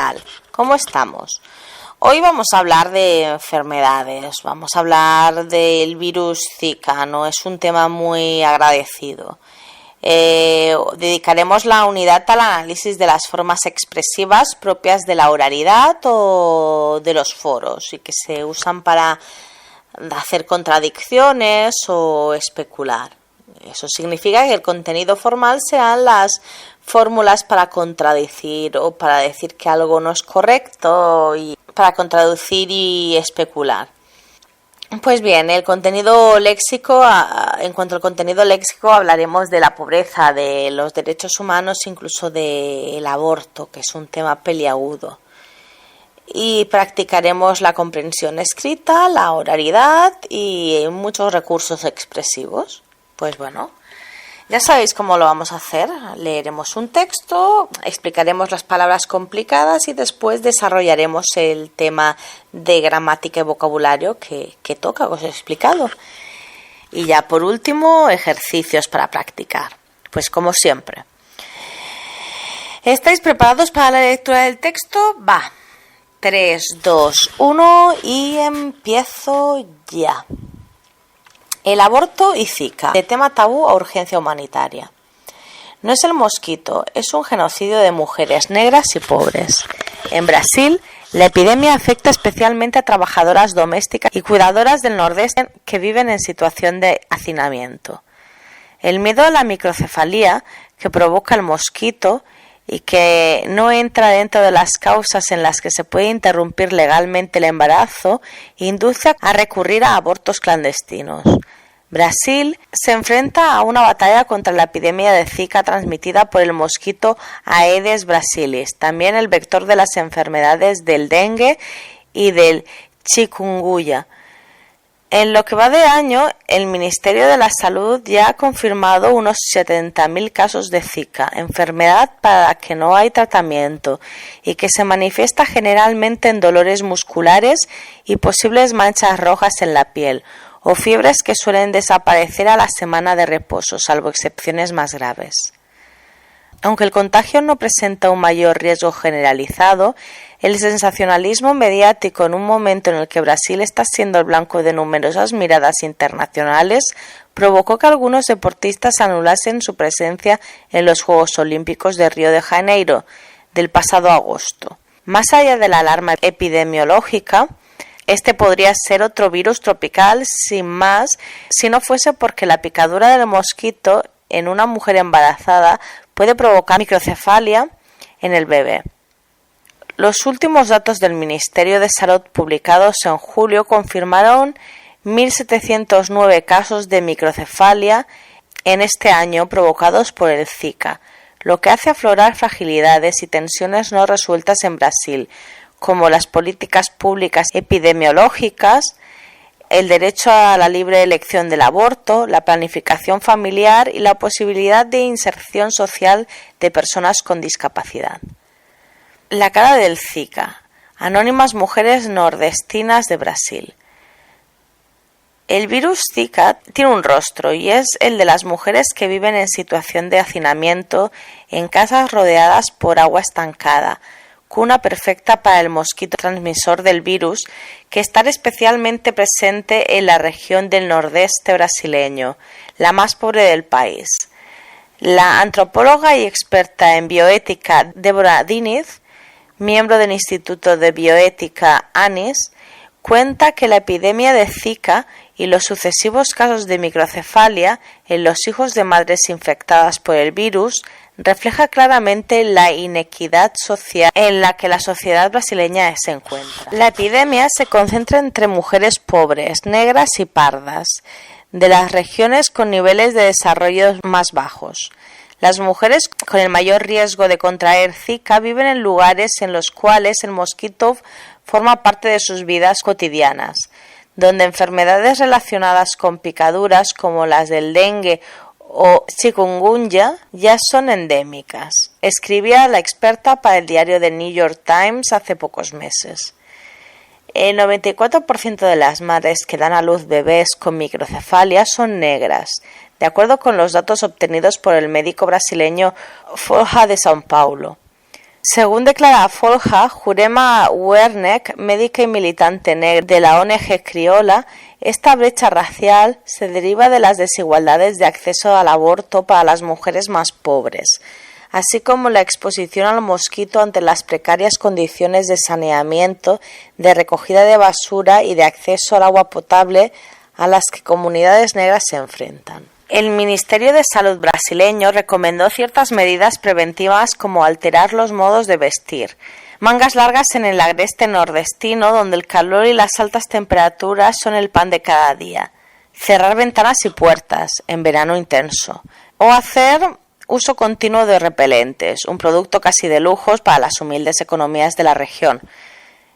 tal? ¿Cómo estamos? Hoy vamos a hablar de enfermedades, vamos a hablar del virus Zika, ¿no? Es un tema muy agradecido. Dedicaremos la unidad al análisis de las formas expresivas propias de la oralidad o de los foros y que se usan para hacer contradicciones o especular. Eso significa que el contenido formal sean las fórmulas para contradecir o para decir que algo no es correcto y para contradecir y especular. Pues bien, el contenido léxico, en cuanto al contenido léxico, hablaremos de la pobreza, de los derechos humanos, incluso del aborto, que es un tema peliagudo. Y practicaremos la comprensión escrita, la oralidad y muchos recursos expresivos. Pues bueno, ya sabéis cómo lo vamos a hacer. Leeremos un texto, explicaremos las palabras complicadas y después desarrollaremos el tema de gramática y vocabulario que toca, os he explicado. Y ya por último, ejercicios para practicar. Pues como siempre. ¿Estáis preparados para la lectura del texto? Va. 3, 2, 1 y empiezo ya. El aborto y Zika, de tema tabú a urgencia humanitaria. No es el mosquito, es un genocidio de mujeres negras y pobres. En Brasil, la epidemia afecta especialmente a trabajadoras domésticas y cuidadoras del nordeste que viven en situación de hacinamiento. El miedo a la microcefalía que provoca el mosquito y que no entra dentro de las causas en las que se puede interrumpir legalmente el embarazo, induce a recurrir a abortos clandestinos. Brasil se enfrenta a una batalla contra la epidemia de Zika transmitida por el mosquito Aedes brasilis, también el vector de las enfermedades del dengue y del chikungunya. En lo que va de año, el Ministerio de la Salud ya ha confirmado unos 70.000 casos de Zika, enfermedad para la que no hay tratamiento y que se manifiesta generalmente en dolores musculares y posibles manchas rojas en la piel, o fiebres que suelen desaparecer a la semana de reposo, salvo excepciones más graves. Aunque el contagio no presenta un mayor riesgo generalizado, el sensacionalismo mediático en un momento en el que Brasil está siendo el blanco de numerosas miradas internacionales provocó que algunos deportistas anulasen su presencia en los Juegos Olímpicos de Río de Janeiro del pasado agosto. Más allá de la alarma epidemiológica, este podría ser otro virus tropical sin más si no fuese porque la picadura del mosquito en una mujer embarazada puede provocar microcefalia en el bebé. Los últimos datos del Ministerio de Salud publicados en julio confirmaron 1.709 casos de microcefalia en este año provocados por el Zika, lo que hace aflorar fragilidades y tensiones no resueltas en Brasil, como las políticas públicas epidemiológicas, el derecho a la libre elección del aborto, la planificación familiar y la posibilidad de inserción social de personas con discapacidad. La cara del Zika. Anónimas mujeres nordestinas de Brasil. El virus Zika tiene un rostro y es el de las mujeres que viven en situación de hacinamiento en casas rodeadas por agua estancada, cuna perfecta para el mosquito transmisor del virus que está especialmente presente en la región del nordeste brasileño, la más pobre del país. La antropóloga y experta en bioética Débora Diniz, miembro del Instituto de Bioética ANIS, cuenta que la epidemia de Zika y los sucesivos casos de microcefalia en los hijos de madres infectadas por el virus refleja claramente la inequidad social en la que la sociedad brasileña se encuentra. La epidemia se concentra entre mujeres pobres, negras y pardas, de las regiones con niveles de desarrollo más bajos. Las mujeres con el mayor riesgo de contraer Zika viven en lugares en los cuales el mosquito forma parte de sus vidas cotidianas, donde enfermedades relacionadas con picaduras como las del dengue o chikungunya ya son endémicas, escribía la experta para el diario The New York Times hace pocos meses. El 94% de las madres que dan a luz bebés con microcefalia son negras, de acuerdo con los datos obtenidos por el médico brasileño Folha de São Paulo. Según declara Folha Jurema Werneck, médica y militante negra de la ONG Criolla, esta brecha racial se deriva de las desigualdades de acceso al aborto para las mujeres más pobres, así como la exposición al mosquito ante las precarias condiciones de saneamiento, de recogida de basura y de acceso al agua potable a las que comunidades negras se enfrentan. El Ministerio de Salud brasileño recomendó ciertas medidas preventivas como alterar los modos de vestir, mangas largas en el agreste nordestino donde el calor y las altas temperaturas son el pan de cada día, cerrar ventanas y puertas en verano intenso, o hacer uso continuo de repelentes, un producto casi de lujos para las humildes economías de la región.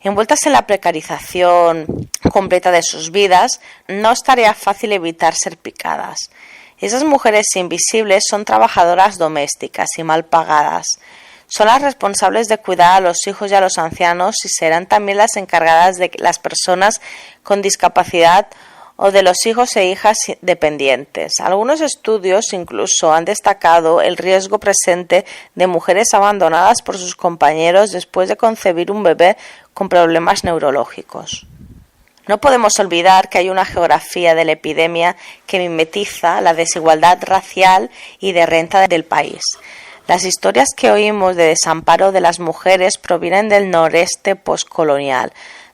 Envueltas en la precarización completa de sus vidas, no estaría fácil evitar ser picadas. Esas mujeres invisibles son trabajadoras domésticas y mal pagadas. Son las responsables de cuidar a los hijos y a los ancianos y serán también las encargadas de las personas con discapacidad o de los hijos e hijas dependientes. Algunos estudios incluso han destacado el riesgo presente de mujeres abandonadas por sus compañeros después de concebir un bebé con problemas neurológicos. No podemos olvidar que hay una geografía de la epidemia que mimetiza la desigualdad racial y de renta del país. Las historias que oímos de desamparo de las mujeres provienen del noreste postcolonial,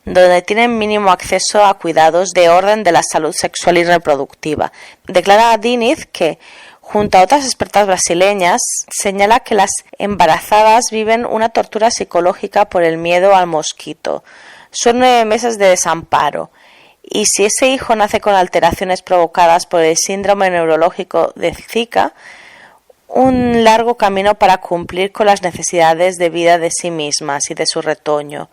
donde tienen mínimo acceso a cuidados de orden de la salud sexual y reproductiva. Declara Diniz que, junto a otras expertas brasileñas, señala que las embarazadas viven una tortura psicológica por el miedo al mosquito. Son 9 meses de desamparo, y si ese hijo nace con alteraciones provocadas por el síndrome neurológico de Zika, un largo camino para cumplir con las necesidades de vida de sí mismas y de su retoño.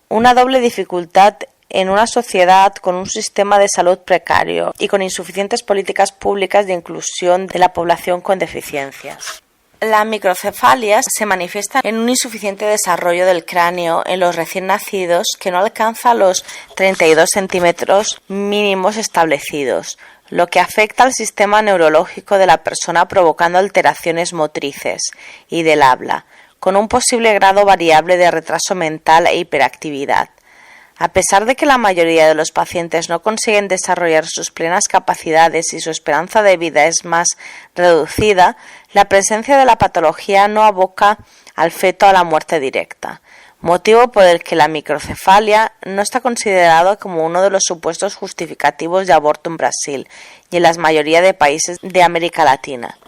Una doble dificultad en una sociedad con un sistema de salud precario y con insuficientes políticas públicas de inclusión de la población con deficiencias. La microcefalia se manifiesta en un insuficiente desarrollo del cráneo en los recién nacidos que no alcanza los 32 centímetros mínimos establecidos, lo que afecta al sistema neurológico de la persona provocando alteraciones motrices y del habla, con un posible grado variable de retraso mental e hiperactividad. A pesar de que la mayoría de los pacientes no consiguen desarrollar sus plenas capacidades y su esperanza de vida es más reducida, la presencia de la patología no aboca al feto a la muerte directa, motivo por el que la microcefalia no está considerada como uno de los supuestos justificativos de aborto en Brasil y en la mayoría de países de América Latina.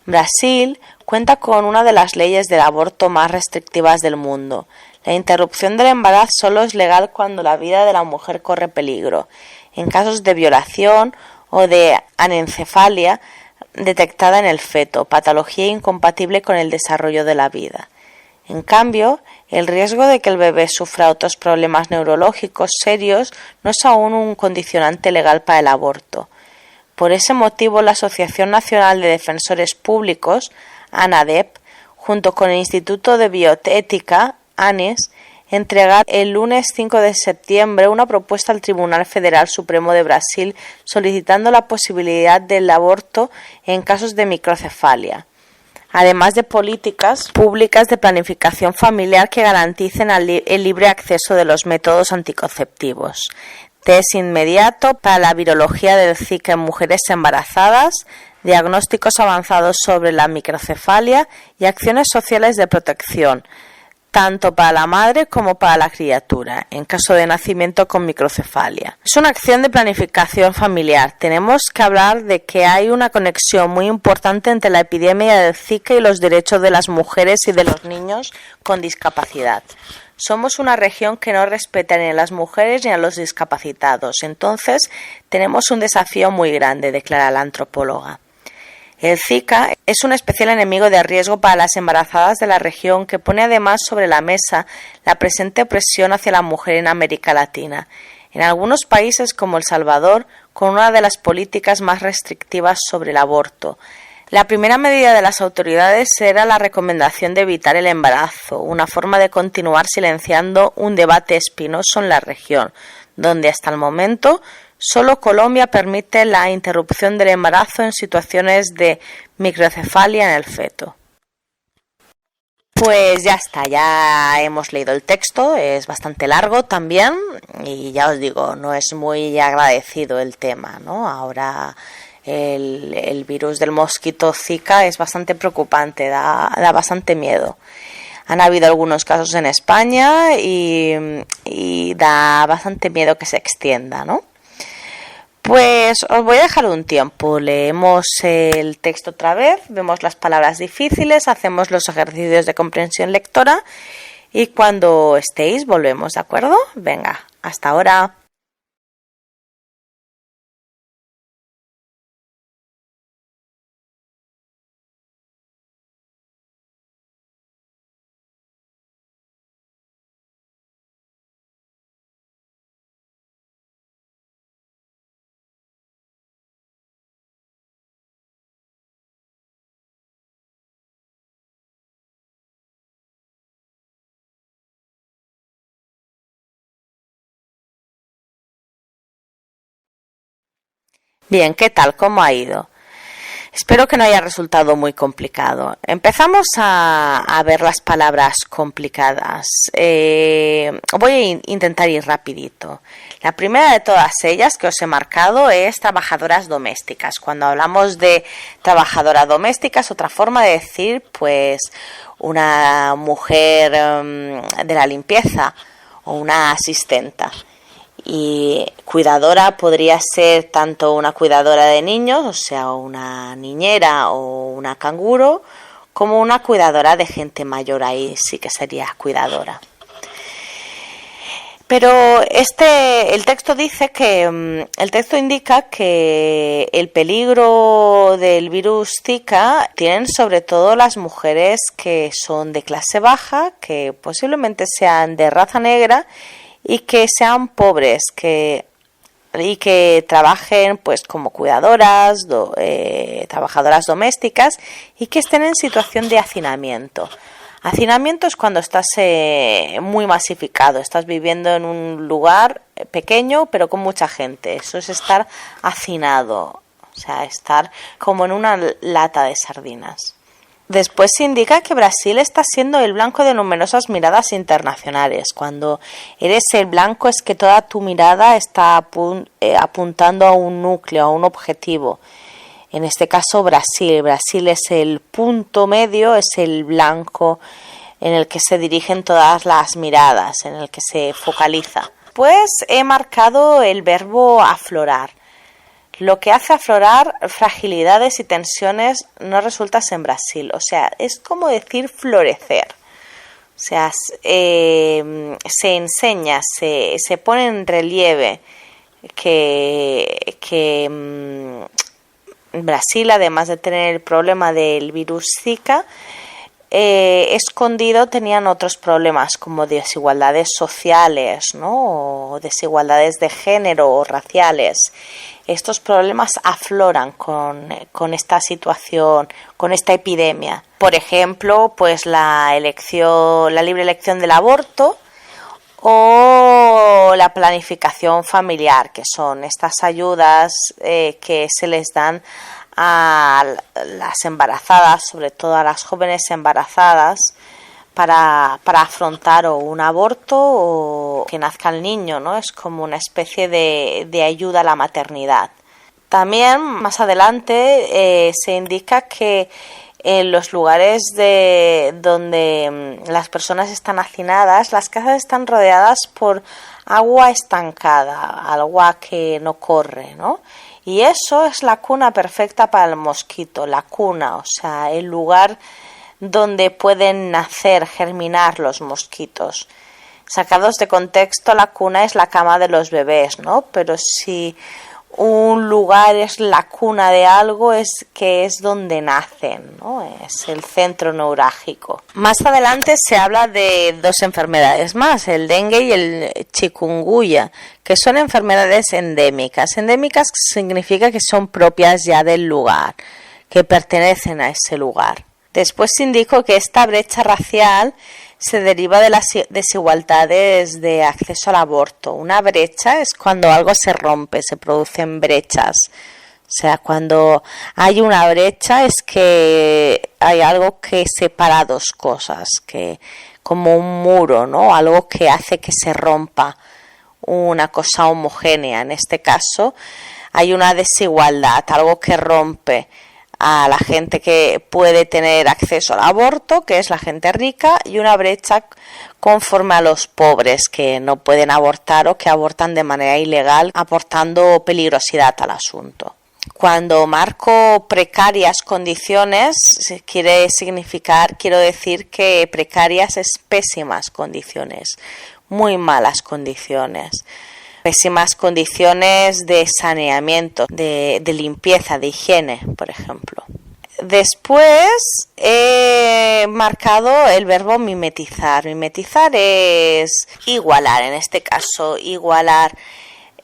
Brasil cuenta con una de las leyes del aborto más restrictivas del mundo. La interrupción del embarazo solo es legal cuando la vida de la mujer corre peligro, en casos de violación o de anencefalia detectada en el feto, patología incompatible con el desarrollo de la vida. En cambio, el riesgo de que el bebé sufra otros problemas neurológicos serios no es aún un condicionante legal para el aborto. Por ese motivo, la Asociación Nacional de Defensores Públicos, ANADEP, junto con el Instituto de Bioética, ANIS, entregar el lunes 5 de septiembre una propuesta al Tribunal Federal Supremo de Brasil solicitando la posibilidad del aborto en casos de microcefalia, además de políticas públicas de planificación familiar que garanticen el libre acceso de los métodos anticonceptivos, test inmediato para la virología del Zika en mujeres embarazadas, diagnósticos avanzados sobre la microcefalia y acciones sociales de protección, tanto para la madre como para la criatura, en caso de nacimiento con microcefalia. Es una acción de planificación familiar. Tenemos que hablar de que hay una conexión muy importante entre la epidemia del Zika y los derechos de las mujeres y de los niños con discapacidad. Somos una región que no respeta ni a las mujeres ni a los discapacitados. Entonces, tenemos un desafío muy grande, declara la antropóloga. El Zika es un especial enemigo de riesgo para las embarazadas de la región que pone además sobre la mesa la presente opresión hacia la mujer en América Latina, en algunos países como El Salvador, con una de las políticas más restrictivas sobre el aborto. La primera medida de las autoridades era la recomendación de evitar el embarazo, una forma de continuar silenciando un debate espinoso en la región, donde hasta el momento solo Colombia permite la interrupción del embarazo en situaciones de microcefalia en el feto. Pues ya está, ya hemos leído el texto, es bastante largo también y ya os digo, no es muy agradecido el tema, ¿no? Ahora el virus del mosquito Zika es bastante preocupante, da bastante miedo. Han habido algunos casos en España y da bastante miedo que se extienda, ¿no? Pues os voy a dejar un tiempo, leemos el texto otra vez, vemos las palabras difíciles, hacemos los ejercicios de comprensión lectora y cuando estéis volvemos, ¿de acuerdo? Venga, hasta ahora. Bien, ¿qué tal? ¿Cómo ha ido? Espero que no haya resultado muy complicado. Empezamos a ver las palabras complicadas. Voy a intentar ir rapidito. La primera de todas ellas que os he marcado es trabajadoras domésticas. Cuando hablamos de trabajadora doméstica es otra forma de decir pues una mujer de la limpieza o una asistenta. Y cuidadora podría ser tanto una cuidadora de niños, o sea, una niñera o una canguro, como una cuidadora de gente mayor, ahí sí que sería cuidadora. Pero el texto dice que el texto indica que el peligro del virus Zika tienen sobre todo las mujeres que son de clase baja, que posiblemente sean de raza negra y que sean pobres, y que trabajen pues como cuidadoras, trabajadoras domésticas y que estén en situación de hacinamiento. Hacinamiento es cuando estás muy masificado, estás viviendo en un lugar pequeño pero con mucha gente. Eso es estar hacinado, o sea, estar como en una lata de sardinas. Después se indica que Brasil está siendo el blanco de numerosas miradas internacionales. Cuando eres el blanco es que toda tu mirada está apuntando a un núcleo, a un objetivo. En este caso Brasil. Brasil es el punto medio, es el blanco en el que se dirigen todas las miradas, en el que se focaliza. Pues he marcado el verbo aflorar. Lo que hace aflorar fragilidades y tensiones no resulta en Brasil. O sea, es como decir florecer. O sea, se enseña, se pone en relieve que Brasil, además de tener el problema del virus Zika, escondido tenían otros problemas como desigualdades sociales, ¿no? O desigualdades de género o raciales. Estos problemas afloran con esta situación, con esta epidemia. Por ejemplo, pues la libre elección del aborto o la planificación familiar, que son estas ayudas que se les dan a las embarazadas, sobre todo a las jóvenes embarazadas, para afrontar o un aborto o que nazca el niño, ¿no? Es como una especie de ayuda a la maternidad. También más adelante se indica que en los lugares donde las personas están hacinadas, las casas están rodeadas por agua estancada, agua que no corre, ¿no? Y eso es la cuna perfecta para el mosquito, la cuna, o sea, el lugar donde pueden nacer, germinar los mosquitos. Sacados de contexto, la cuna es la cama de los bebés, ¿no? Pero si un lugar es la cuna de algo, es que es donde nacen, ¿no? Es el centro neurálgico. Más adelante se habla de dos enfermedades más, el dengue y el chikungunya, que son enfermedades endémicas. Endémicas significa que son propias ya del lugar, que pertenecen a ese lugar. Después indico que esta brecha racial se deriva de las desigualdades de acceso al aborto. Una brecha es cuando algo se rompe, se producen brechas. O sea, cuando hay una brecha es que hay algo que separa dos cosas, que como un muro, ¿no? Algo que hace que se rompa una cosa homogénea. En este caso hay una desigualdad, algo que rompe a la gente que puede tener acceso al aborto, que es la gente rica, y una brecha conforme a los pobres que no pueden abortar o que abortan de manera ilegal, aportando peligrosidad al asunto. Cuando marco precarias condiciones, quiero decir que precarias es pésimas condiciones, muy malas condiciones. Pésimas condiciones de saneamiento, de limpieza, de higiene, por ejemplo. Después he marcado el verbo mimetizar. Mimetizar es igualar, en este caso, igualar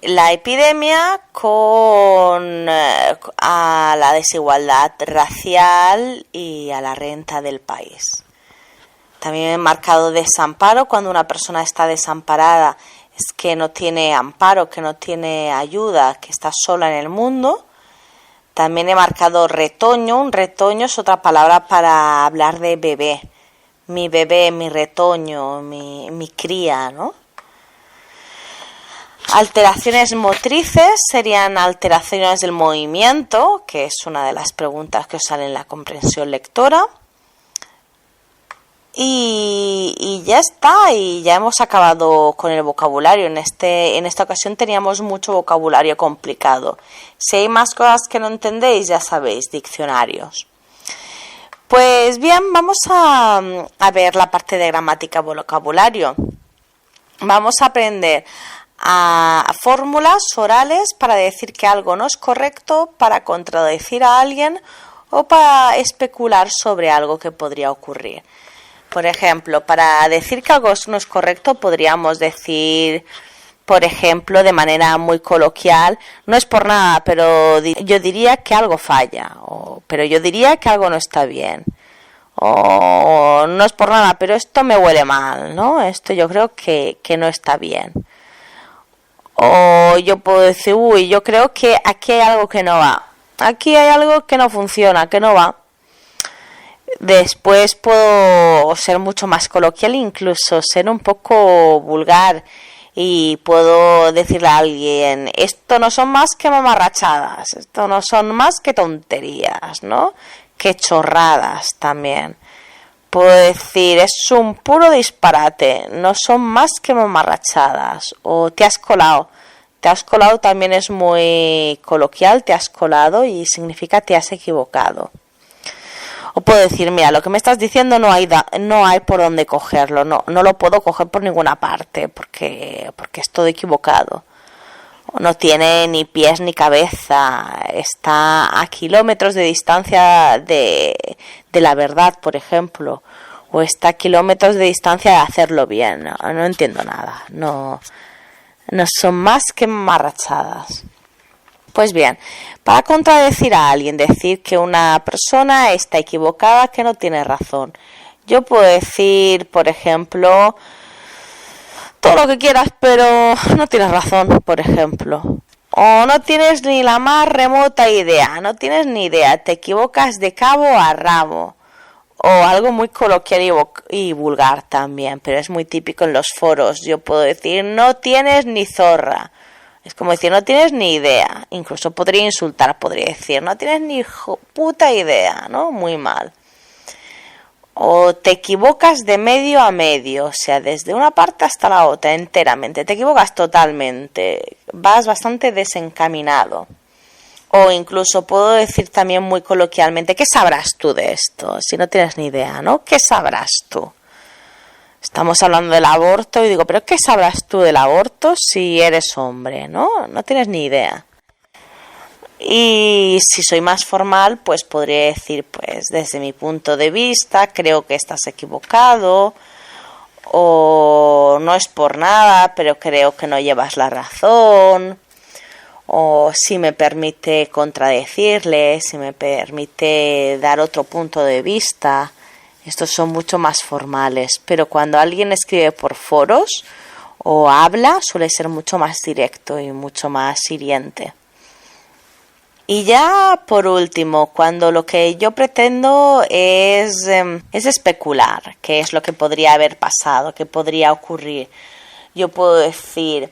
la epidemia con a la desigualdad racial y a la renta del país. También he marcado desamparo. Cuando una persona está desamparada es que no tiene amparo, que no tiene ayuda, que está sola en el mundo. También he marcado retoño. Un retoño es otra palabra para hablar de bebé, mi retoño, mi cría, ¿no? Alteraciones motrices serían alteraciones del movimiento, que es una de las preguntas que os sale en la comprensión lectora. Y ya está, y ya hemos acabado con el vocabulario. En esta ocasión teníamos mucho vocabulario complicado. Si hay más cosas que no entendéis, ya sabéis, diccionarios. Pues bien, vamos a ver la parte de gramática vocabulario. Vamos a aprender a fórmulas orales para decir que algo no es correcto, para contradecir a alguien o para especular sobre algo que podría ocurrir. Por ejemplo, para decir que algo no es correcto podríamos decir, por ejemplo, de manera muy coloquial, no es por nada, pero yo diría que algo falla, pero yo diría que algo no está bien, o no es por nada, pero esto me huele mal, ¿no? Esto yo creo que no está bien. O yo puedo decir, yo creo que aquí hay algo que no va, aquí hay algo que no funciona, que no va. Después puedo ser mucho más coloquial, incluso ser un poco vulgar, y puedo decirle a alguien, esto no son más que mamarrachadas, esto no son más que tonterías, ¿no? Que chorradas también. Puedo decir, es un puro disparate, no son más que mamarrachadas, o te has colado. Te has colado también es muy coloquial, te has colado, y significa te has equivocado. O puedo decir, mira, lo que me estás diciendo no hay por dónde cogerlo, no lo puedo coger por ninguna parte, porque es todo equivocado. O no tiene ni pies ni cabeza, está a kilómetros de distancia de la verdad, por ejemplo, o está a kilómetros de distancia de hacerlo bien. No entiendo nada, no son más que marrachadas. Pues bien, para contradecir a alguien, decir que una persona está equivocada, que no tiene razón. Yo puedo decir, por ejemplo, todo lo que quieras, pero no tienes razón, por ejemplo. O no tienes ni la más remota idea, no tienes ni idea, te equivocas de cabo a rabo. O algo muy coloquial y vulgar también, pero es muy típico en los foros. Yo puedo decir, no tienes ni zorra. Es como decir, no tienes ni idea. Incluso podría insultar, podría decir, no tienes ni puta idea, ¿no? Muy mal. O te equivocas de medio a medio, o sea, desde una parte hasta la otra, enteramente. Te equivocas totalmente. Vas bastante desencaminado. O incluso puedo decir también muy coloquialmente, ¿qué sabrás tú de esto? Si no tienes ni idea, ¿no? ¿Qué sabrás tú? Estamos hablando del aborto y digo, ¿pero qué sabrás tú del aborto si eres hombre? No tienes ni idea. Y si soy más formal, pues podría decir, pues desde mi punto de vista, creo que estás equivocado, o no es por nada, pero creo que no llevas la razón, o si me permite contradecirle, si me permite dar otro punto de vista. Estos son mucho más formales, pero cuando alguien escribe por foros o habla, suele ser mucho más directo y mucho más hiriente. Y ya por último, cuando lo que yo pretendo es especular qué es lo que podría haber pasado, qué podría ocurrir, yo puedo decir,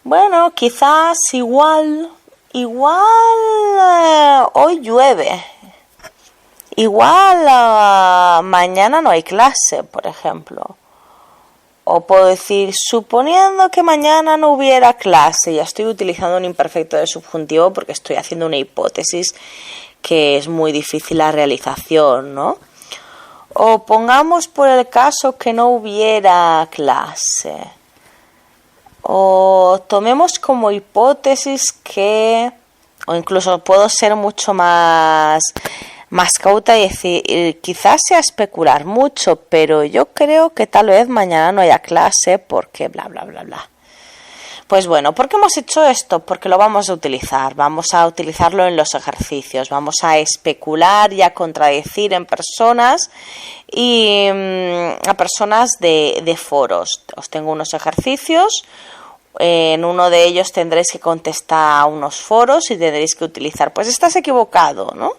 bueno, quizás igual hoy llueve, igual mañana no hay clase, por ejemplo. O puedo decir, suponiendo que mañana no hubiera clase, ya estoy utilizando un imperfecto de subjuntivo porque estoy haciendo una hipótesis que es muy difícil la realización, ¿no? O pongamos por el caso que no hubiera clase. O tomemos como hipótesis que, o incluso puedo ser mucho más cauta y decir, quizás sea especular mucho, pero yo creo que tal vez mañana no haya clase porque bla bla bla bla. Pues bueno, ¿por qué hemos hecho esto? Porque lo vamos a utilizarlo en los ejercicios, vamos a especular y a contradecir en personas y a personas de foros. Os tengo unos ejercicios, en uno de ellos tendréis que contestar a unos foros y tendréis que utilizar, pues estás equivocado, ¿no?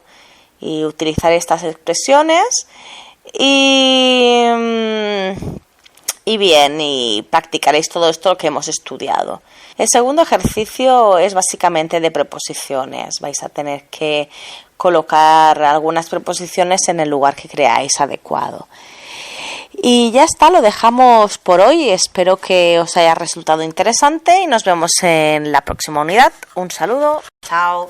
Y utilizar estas expresiones y bien, y practicaréis todo esto que hemos estudiado. El segundo ejercicio es básicamente de preposiciones. Vais a tener que colocar algunas preposiciones en el lugar que creáis adecuado. Y ya está, lo dejamos por hoy. Espero que os haya resultado interesante y nos vemos en la próxima unidad. Un saludo, chao.